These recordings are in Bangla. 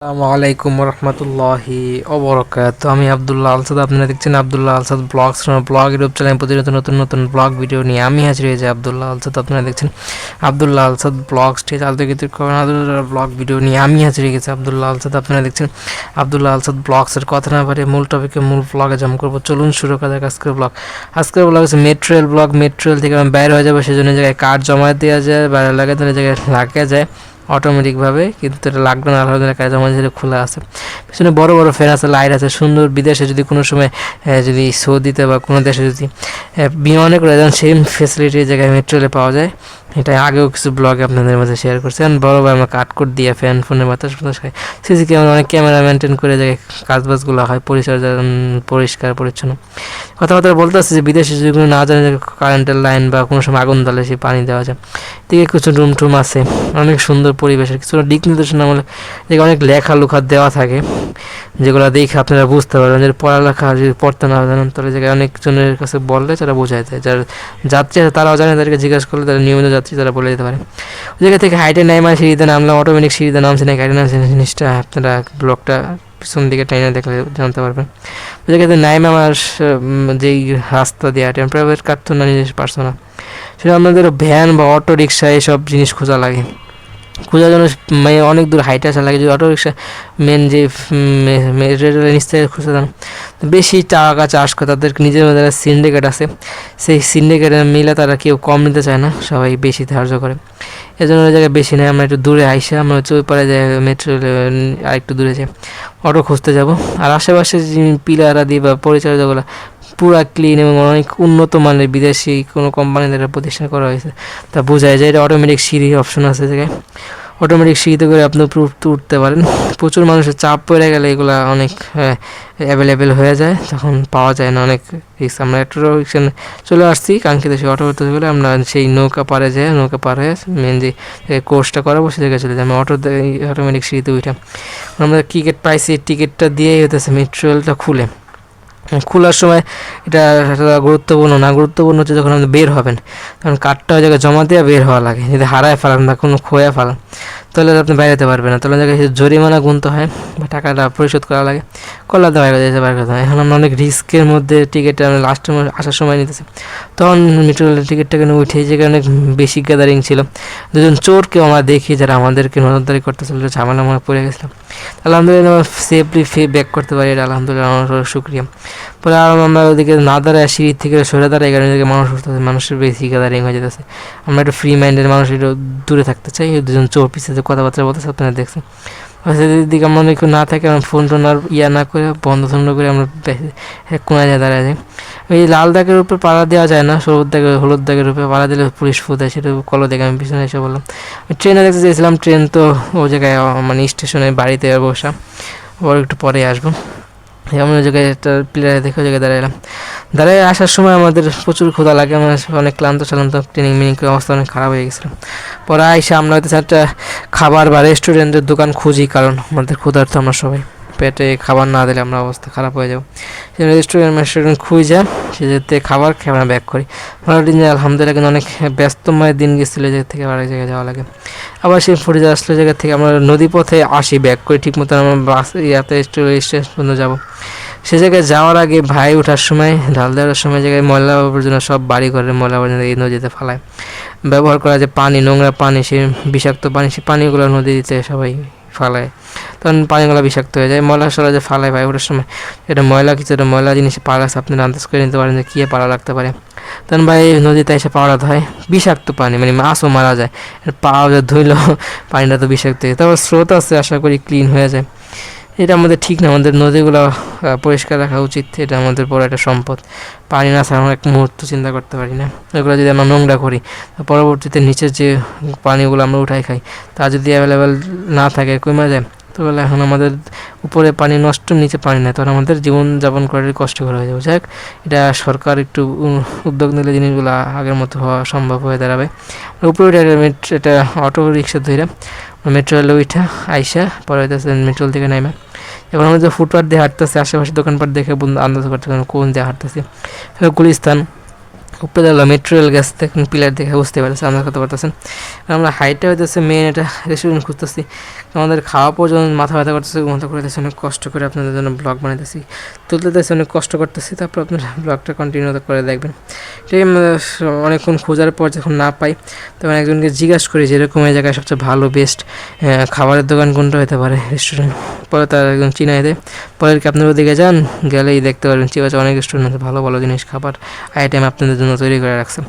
আসসালামু আলাইকুম রহমতুল্লাহি ওবরাকাত। আমি আবদুল্লাহ আলসাদ, আপনারা দেখছেন Abdullah Alsad blogs blog YouTube channel. প্রতিনিয়ত নতুন নতুন ব্লগ ভিডিও নিয়ে আমি হাজির হয়েছি আবদুল্লাহ আলসাদ। আপনারা দেখছেন আবদুল্লাহ আলসাদ ব্লগস ঠিক ব্লগ ভিডিও নিয়ে আমি হাজির হয়ে গেছি আবদুল্লাহ আলসাদ। আপনারা দেখছেন আবদুল্লাহ আলসাদ ব্লগসের কথা না পারে মূল টপিকে মূল ব্লগে জম করবো। চলুন শুরু করা যাক আজকের ব্লগ। আজকের ব্লগ হচ্ছে metro rail blog. Metro rail থেকে আমি বাইরে হয়ে যাবো, সেজন্য জায়গায় কার্ড জমা দেওয়া যায়, বাইরে লাগে তাহলে জায়গায় লাগে যায় অটোমেটিকভাবে, কিন্তু এটা লাগবে না। আলাদা কাজ আমার যেটা খোলা আছে, পিছনে বড় বড় ফ্যান আছে, লাইট আছে, সুন্দর। বিদেশে যদি কোনো সময় যদি সৌদিতে বা কোনো দেশে যদি বিমানে করে যান, সেম ফেসিলিটি জায়গায় মেট্রো রেলে পাওয়া যায়। এটা আগেও কিছু ব্লগে আপনাদের মাঝে শেয়ার করছি। আর বড় ভাই আমরা কাটকুট দিয়ে ফ্যান ফোনের বাতাস বাতাস খাই। সিসি ক্যামেরা, অনেক ক্যামেরা মেনটেন করে জায়গায় কাজবাজগুলো হয়, পরিষ্কার পরিচ্ছন্ন। কথাবার্তা বলতে আসছে যে বিদেশে যদি কোনো না জানে যে কারেন্টের লাইন বা কোনো সময় আগুন জ্বালে সে পানি দেওয়া যায়। দিকে কিছু রুম টুম আছে, অনেক সুন্দর পরিবেশের কিছু দিক নির্দেশনা বলে যেগুলো অনেক লেখা লুখা দেওয়া থাকে, যেগুলো দেখে আপনারা বুঝতে পারবেন। যদি পড়ালেখা যদি পড়তে না জানেন তাহলে জায়গায় অনেকজনের কাছে বললে তারা বোঝায় দেয়। যারা যাত্রী আছে তারাও জানে, তাদেরকে জিজ্ঞাসা করলে তারা নিয়মিত যাত্রী তারা বলে দিতে পারে। ওই জায়গা থেকে হাইটে নামা সিঁড়িতে নামলাম, অটোমেটিক সিঁড়িতে নামছে না হাইটে নামছে জিনিসটা আপনারা ব্লগটা পিছন দিকে টাইনে দেখলে জানতে পারবেন। ওই জায়গাতে নাইমে আমার যেই রাস্তা দেওয়া টেম্পারেচার কাটতো না, নিজের পার্সোনাল, সেটা আমাদের ভ্যান বা অটো রিক্সা এসব জিনিস খোঁজা লাগে। খোঁজার জন্য মানে অনেক দূর হাইটে আসা লাগে। যদি অটো রিক্সা মেন যে রেলের নিচ থেকে খুঁজে যান, বেশি টাকা চার্জ করে। তাদের নিজের মধ্যে সিন্ডিকেট আছে, সেই সিন্ডিকেটের মিলে তারা কেউ কম নিতে চায় না, সবাই বেশি ধার্য করে। এজন্য ওই জায়গায় বেশি নেই। আমরা একটু দূরে আইসা আমরা হচ্ছে ওই পারে যাই, মেট্রো আর একটু দূরে যাই অটো খুঁজতে যাব। আর আশেপাশে যে পিলার আদি বা পরিচর্যাগুলো পুরা ক্লিন এবং অনেক উন্নত মানের বিদেশি কোনো কোম্পানি দ্বারা প্রতিষ্ঠা করা হয়েছে। তা বোঝায় যে এটা অটোমেটিক সিঁড়ি অপশন আছে জায়গায়, অটোমেটিক সিঁড়িতে করে আপনি উঠতে পারেন। প্রচুর মানুষের চাপ পড়ে গেলে এগুলো অনেক অ্যাভেলেবেল হয়ে যায়, তখন পাওয়া যায় না, অনেক রিস্ক। আমরা একটা রিক্সা চলে আসছি কাঙ্ক্ষিত সেই অটো উঠতে গেলে আমরা সেই নৌকা পারে যাই, নৌকা পার হয়ে মেন যে কোর্সটা করাবো সে জায়গায় চলে যাই। আমরা অটোমেটিক সিঁড়িতে উঠে আমরা টিকিট পাইছি, টিকিটটা দিয়েই হতেছে মেট্রো রেলটা খোলার সময়। এটা গুরুত্বপূর্ণ না, গুরুত্বপূর্ণ হচ্ছে যখন আপনি বের হবেন, কারণ কার্ডটা ওই জায়গায় জমা দিয়ে বের হওয়া লাগে। যদি হারায় ফেলান বা কোনো খোয়া ফেলান তাহলে আপনি বাইরেতে পারবেন না, তাহলে জায়গায় জরিমানা গুনতে হয় বা টাকাটা পরিশোধ করা লাগে, করলে তো বাইরে যেতে পারবে না। এখন আমরা অনেক রিস্কের মধ্যে টিকিটটা আমরা লাস্টের আসার সময় নিতেছি, তখন মেট্রো রেলের টিকিটটা কেন উঠে যেখানে অনেক বেশি গ্যাদারিং ছিল। দুজন চোরকেও আমরা দেখি যারা আমাদেরকে নজরদারি করতেছিল, ঝামেলা আমরা পড়ে গেছিলাম। আলহামদুলিল্লাহ সেফলি ব্যাক করতে পারি, এটা আলহামদুলিল্লাহ আমার শুক্রিয়া। পরে আর আমরা ওদিকে না দাঁড়ায় সিঁড়ি থেকে সরে দাঁড়াই, কারণ এদিকে মানুষ উঠতেছে, মানুষের বেশি গ্যাদারিং হয়ে যেতেছে। আমরা একটু ফ্রি মাইন্ডের মানুষ, একটু দূরে থাকতে চাই। দুজন চোর পিছিয়ে কথাবার্তা বলতেছে, আপনারা দেখছেন। দিকে আমরা অনেক না থাকে, আমরা ফোন টোন আর না করে বন্ধ করে আমরা কোনায় যায় দাঁড়ায় যাই। ওই লাল দাগের উপর পাড়া দেওয়া যায় না, সবুজ দাগের হলুদ দাগের উপরে পাড়া দিলে পুলিশ ফু দেয়, সেটা কলো দেখে আমি পিছনে এসে বললাম। ট্রেনে দেখতে চেয়েছিলাম, ট্রেন তো ওই জায়গায় মানে স্টেশনে বাড়িতে বসা, ওর একটু পরে আসবো। এমন ওই জায়গায় একটা প্লেয়ারে দেখে ওই জায়গায় দাঁড়ায় আসার সময় আমাদের প্রচুর ক্ষুধা লাগে। আমরা অনেক ক্লান্ত ট্রেনিং অবস্থা অনেক খারাপ হয়ে গেছিলো। পরে আইসা আমরা হয়তো একটা খাবার বা রেস্টুরেন্টের দোকান খুঁজি, কারণ আমাদের ক্ষুধার্ত আমরা সবাই, পেটে খাবার না দিলে আমরা অবস্থা খারাপ হয়ে যাবো। সেই রেস্টুরেন্ট খুঁজে সে যেতে খাবার খেয়ে আমরা ব্যাক করি। দিন আলহামদুলিল্লাহ কিন্তু অনেক ব্যস্তময় দিন গেছিলো, এই জায়গা থেকে আরেক জায়গায় যাওয়া লাগে। আবার সেই ফরিদা আসলে জায়গা থেকে আমরা নদী পথে আসি ব্যাক করি, ঠিক মতো আমরা বাস স্টেশন পর্যন্ত যাবো। সে জায়গায় যাওয়ার আগে ভাই ওঠার সময় ঢাল দেওয়ার সময় জায়গায় ময়লা আবর্জনা সব বাড়ি ঘরের ময়লা আবর্জনা এই নদীতে ফেলায়। ব্যবহার করা যে পানি, নোংরা পানি, সে বিষাক্ত পানি, সে পানিগুলো নদীতে সবাই ফালায়, তখন পানিগুলো বিষাক্ত হয়ে যায়। ময়লা সরা যে ফালায় ভাই ওঠার সময়, এটা ময়লা কিছু, এটা ময়লা জিনিস পাড়া আছে, আপনি আন্দাজ করে নিতে পারেন যে কী পাড়া লাগতে পারে। তখন ভাই নদীতে এসে পাওয়া হয় বিষাক্ত পানি, মানে মাছও মারা যায়, পাওয়া যায় ধুইলেও পানিটা তো বিষাক্ত হয়ে যায়। তারপর স্রোত আছে, আশা করি ক্লিন হয়ে যায়। এটা আমাদের ঠিক না, আমাদের নদীগুলো পরিষ্কার রাখা উচিত, এটা আমাদের বড় একটা সম্পদ। পানি না ছাড়া আমরা এক মুহূর্ত চিন্তা করতে পারি না। এগুলো যদি আমরা নোংরা করি, পরবর্তীতে নিচের যে পানিগুলো আমরা উঠাই খাই, তা যদি অ্যাভেলেবেল না থাকে, কমে যায়, তাহলে এখন আমাদের উপরে পানি নষ্ট, নিচে পানি নেই, তখন আমাদের জীবনযাপন করার কষ্টকর হয়ে যাবে। যাই হোক, এটা সরকার একটু উদ্যোগ নিলে জিনিসগুলো আগের মতো হওয়া সম্ভব হয়ে দাঁড়াবে। উপরে এটা অটো রিক্সা ধরে মেট্রো রেলে উঠা আইসা পরে হইতেছে মেট্রো রেল থেকে নামে। এখন আমরা যে ফুটপাথ দিয়ে হাঁটতেছি, আশেপাশে দোকানপাট দেখে আন্দাজ করতে কোন দিয়ে হাঁটতেছি। গুলিস্তান উপরে মেট্রো রেল গ্যাস পিলার দেখে বুঝতে পারতেছি, আন্দাজ করতে পারতেছেন। আমরা হাইটে হইতেছে মেন এটা রেস্টুরেন্ট খুঁজতেছি, আমাদের খাওয়া পর্যন্ত মাথা ব্যথা করতেছে, মাথা করতেছে, অনেক কষ্ট করে আপনাদের জন্য ব্লগ বানাইতেছি, তুলতেছি, অনেক কষ্ট করতেছি। তারপর আপনারা ব্লগটা কন্টিনিউ করে দেখবেন। ঠিক অনেকক্ষণ খোঁজার পর যখন না পাই তখন একজনকে জিজ্ঞাসা করি যেরকম এই জায়গায় সবচেয়ে ভালো বেস্ট খাবারের দোকান কোনটা হতে পারে, রেস্টুরেন্ট। পরে তার একজন চিনাই দেয়, পরে কি আপনার ওদিকে যান, গেলেই দেখতে পারবেন ঠিক আছে অনেক রেস্টুরেন্ট আছে, ভালো ভালো জিনিস খাবার আইটেম আপনাদের জন্য তৈরি করে রাখছে,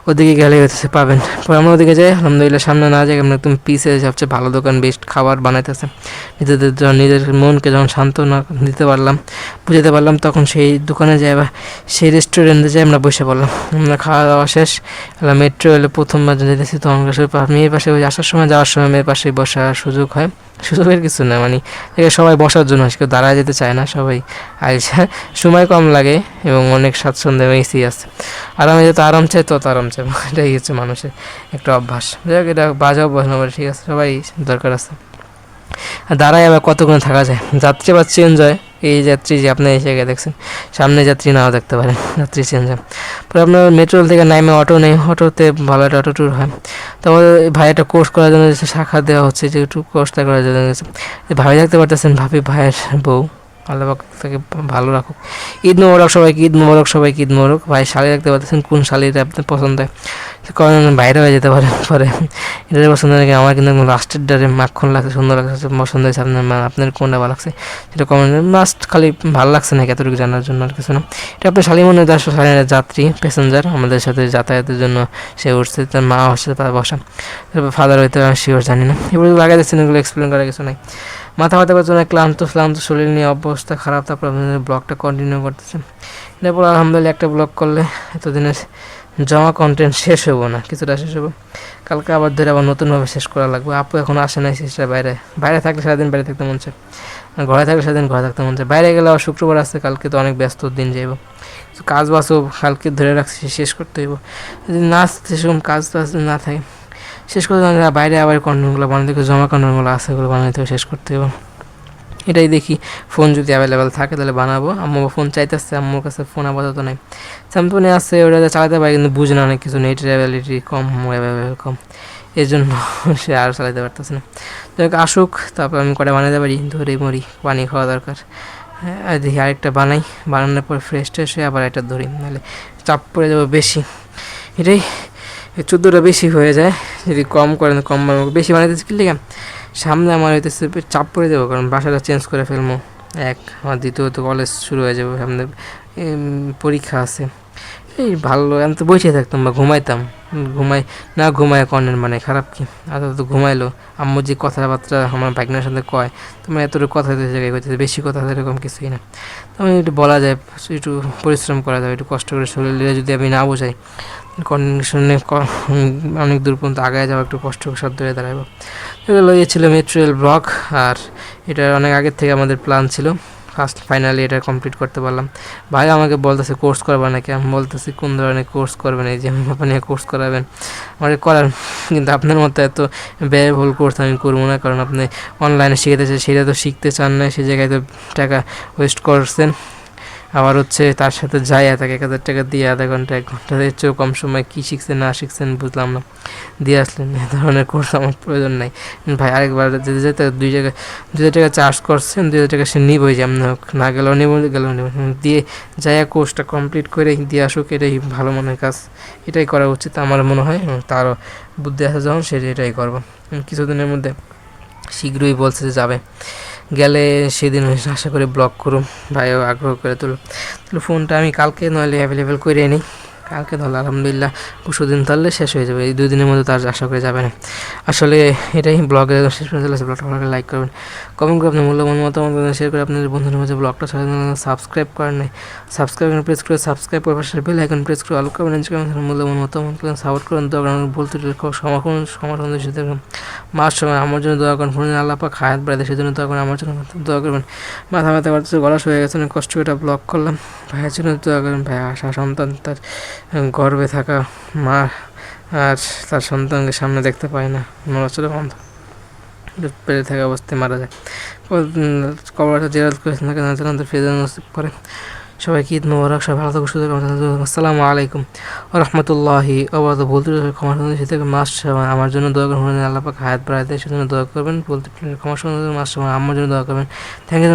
ওদিকে গেলেই হচ্ছে পাবেন। পরে আমরা ওদিকে যাই, আলহামদুলিল্লাহ সামনে না যাই আমরা একদম পিসে সবচেয়ে ভালো দোকান বেস্ট খাবার বানাইতেছে। নিজেদের মনকে যখন শান্ত না দিতে পারলাম, বুঝাতে পারলাম, তখন সেই দোকানে যাই বা সেই রেস্টুরেন্টে যাই আমরা বসে পড়লাম। আমরা খাওয়া দাওয়া শেষ, মেট্রো এলে প্রথমবার যেতেছি তখন মেয়ের পাশে ওই আসার সময় যাওয়ার সময় মেয়ের পাশে বসার সুযোগ হয়, সুযোগের কিছু না মানে সবাই বসার জন্য কেউ দাঁড়ায় যেতে চায় না, সবাই আইসা সময় কম লাগে এবং অনেক স্বাচ্ছন্দ্যে এসি আছে। আর আমি যত আরাম চাই তত আরাম চাই, এটাই হচ্ছে মানুষের একটা অভ্যাস। যাই হোক এটা বাজে অভ্যাস না, ঠিক আছে সবাই দরকার আছে। আর দাঁড়ায় আবার কতক্ষণ থাকা যায়, যাত্রী আবার চেঞ্জ হয়। এই যাত্রী যে আপনি এই জায়গায় দেখছেন, সামনে যাত্রী নাও দেখতে পারেন, যাত্রী চেঞ্জ হয়। পরে আপনার মেট্রো থেকে নামে অটো নেই, অটোতে ভালো একটা অটো ট্যুর হয়। তারপর ভাই একটা কোর্স করার জন্য শাখা দেওয়া হচ্ছে, যে একটু কোর্সটা করার জন্য গেছে। ভাবি দেখতে পারতেছেন, ভাবি ভাইয়ের বউ, আল্লাহ তাকে ভালো রাখুক। ঈদ মোবারক সবাইকে, ঈদ মোবারক সবাইকে, ঈদ মোবারক। ভাই শাড়ি দেখতে পাচ্ছেন, কোন শাড়িটা আপনার পছন্দ হয়, কারণ বাইরে হয়ে যেতে পারে। পরে এটার পছন্দ নাকি আমার কিন্তু লাস্টের ডারে মাখন লাগছে, সুন্দর লাগছে, পছন্দ হয়েছে আপনার কোনটা ভালো লাগছে সেটা কমেন্ট লাস্ট খালি ভালো লাগছে নাকি এতটুকু জানার জন্য, আর কিছু না। এটা আপনার শালি মনে হয় শালীনের যাত্রী প্যাসেঞ্জার, আমাদের সাথে যাতায়াতের জন্য সে উঠছে, তার মা হচ্ছে তার বসা, তারপর ফাদার হয়তো শিওর জানি না। এবার লাগাই দিচ্ছেন, এগুলো এক্সপ্লেন করার কিছু নাই। মাথা ব্যথা করছে, অনেক ক্লান্ত শরীর নিয়ে অবস্থা খারাপ। তারপর আপনাদের ব্লগটা কন্টিনিউ করতেছে। এরপর আলহামদুলিল্লাহ একটা ব্লগ করলে এতদিনের জমা কন্টেন্ট শেষ হবো না, কিছুটা শেষ হবো, কালকে আবার ধরে আবার নতুনভাবে শেষ করা লাগবে। আপু এখন আসে নাই, শেষটা বাইরে থাকলে সারাদিন বাইরে থাকতে মন চায়, ঘরে থাকলে সারাদিন ঘরে থাকতে মন চায়। বাইরে গেলে আবার শুক্রবার আসছে, কালকে তো অনেক ব্যস্ত দিন যাইব, কাজ বাসও কালকে ধরে রাখছি, শেষ করতে হইব। যদি না সেরকম কাজ টাজ না থাকে শেষ করতে, বাইরে আবার কন্টেন্টগুলো বানাতে জমা কন্টেন্টগুলো আছে, ওগুলো বানাতে শেষ করতে হইব। এটাই দেখি, ফোন যদি অ্যাভেলেবেল থাকে তাহলে বানাবো। আম্মু ফোন চাইতেছে, আম্মুর কাছে ফোন আপাতত নেই, স্যামসুনে আছে, ওটা চালাতে পারে কিন্তু বুঝে না অনেক কিছু, নেট অ্যাভেলেবিলিটি কম, অ্যাভেলেবেল কম, এর জন্য সে আর চালাতে পারতেছে না। যাই আসুক, তারপর আমি কটা বানাতে পারি, ধরে মরি, পানি খাওয়া দরকার। হ্যাঁ দেখি আরেকটা বানাই, বানানোর পর ফ্রেশ ট্রেশ হয়ে আবার একটা ধরি, নাহলে চাপ পড়ে যাবো বেশি। এটাই 14টা বেশি হয়ে যায়, যদি কম করেন কম বানাবো, বেশি বানাইতেছি কি লিখে সামনে আমার হইতেছে চাপ পড়ে যাবো, কারণ বাসাটা চেঞ্জ করে ফেলবো এক, আমার দ্বিতীয়ত কলেজ শুরু হয়ে যাবে, সামনে পরীক্ষা আছে। এই ভালো আমি তো বসে থাকতাম বা ঘুমাইতাম, ঘুমায় কনের মানে খারাপ কি, আর তো ঘুমাইলো। আম্মু যে কথাবার্তা আমার ভাগ্নের সাথে কয়, তোমার এতটুকু কথা জায়গায় করতেছে, বেশি কথা এরকম কিছুই না। তখন একটু বলা যায়, একটু পরিশ্রম করা যায়, একটু কষ্ট করে শরীরে যদি আমি না বোঝাই, কন্ডিশনে অনেক দূর পর্যন্ত আগায় যাওয়া একটু কষ্টসাধ্য হয়ে দাঁড়াবো। এগুলো ছিল মেটেরিয়াল ব্লগ, আর এটা অনেক আগের থেকে আমাদের প্ল্যান ছিল, ফাইনালি এটা কমপ্লিট করতে পারলাম। ভাই আমাকে বলতেছে কোর্স করবেন নাকি, আমি বলতেছি কোন ধরনের কোর্স করবেন, এই যে আপনি কোর্স করাবেন আমাকে করার, কিন্তু আপনার মতো এত ব্যয়বহুল কোর্স আমি করবো না, কারণ আপনি অনলাইনে শিখেতেছে সেটা তো শিখতে চান না, সে জায়গায় তো টাকা ওয়েস্ট করছেন। আবার হচ্ছে তার সাথে যাই তাকে 1000 টাকা দিয়ে আধা ঘন্টা 1 ঘন্টা চেয়েও কম সময় কী শিখছেন না শিখছেন বুঝলাম না, দিয়ে আসলেন। এ ধরনের কোর্স আমার প্রয়োজন নাই ভাই। আরেকবার যেতে যেতে 2000 টাকা চার্জ করছেন, 2000 টাকা সে নিবই, যেমন হোক, না গেলেও নিব, গেলেও নিব, দিয়ে যাই কোর্সটা কমপ্লিট করে দিয়ে আসুক, এটাই ভালো মনে হয় কাজ, এটাই করা উচিত আমার মনে হয়। তারও বুদ্ধি আছে যখন সে এটাই করবো। কিছুদিনের মধ্যে শীঘ্রই বলছে যে যাবে, গেলে সেদিন আশা করি ব্লগ করুম, ভাইও আগ্রহ করে তাহলে ফোনটা আমি কালকে নইলে অ্যাভেলেবেল করে নিই, কালকে ধরলে আলহামদুলিল্লাহ পরশুদিন ধরলে শেষ হয়ে যাবে, এই 2 দিনের মধ্যে তার আশা করে যাবে না। আসলে এটাই ব্লগের শেষ পর্যন্ত চলে, ব্লগটা ভালো লাইক করবেন, কমেন্ট করে আপনার মূল্যবান মতামত শেয়ার করে আপনাদের বন্ধুদের মাঝে ব্লগটা সাবস্ক্রাইব করেন নাই, সাবস্ক্রাইব প্রেস করে সাবস্ক্রাইব করে পাশে বেল আইকন প্রেস করে অল করবেন, মূল্যবান মতামত করেন, সাপোর্ট করেন, দোয়া করেন, ভুল ত্রুটির সমাধান দেখুন, মার সময় আমার জন্য দোয়া করেন, ফোনে আল্লাহ পাক হায়াত বাড়াতে সেজন্য দোয়া করেন, আমার জন্য দোয়া করবেন। মাথা ব্যথা করতেছে, গলা হয়ে গেছে, অনেক কষ্ট করে ব্লগ করলাম, ভাইয়ের জন্য দোয়া করেন। ভাই আশা সন্তান, তার গর্ভে থাকা মা আর তার সন্তানকে সামনে দেখতে পায় না, নড়াচড়া বন্ধ, পেরে থাকা অবস্থায় মারা যায়। কবরটা জেরাত করেছেন, ফেজান পরে সবাইকে ঈদ মোবারক, সবাই ভালো থাকুন, সুস্থ থাকুন। আসসালামু আলাইকুম ওয়া রাহমাতুল্লাহি ওয়া বারাকাতুহু। বলতে ক্ষমা সুন্দর শীতে মাস্ট আমার জন্য দোয়া করবেন, আল্লাহ পাক হায়াত বাড়াতে সেজন্য দোয়া করবেন। বলতে ক্ষমা সুন্দর মাস্ট আমার জন্য দোয়া করবেন। Thank you.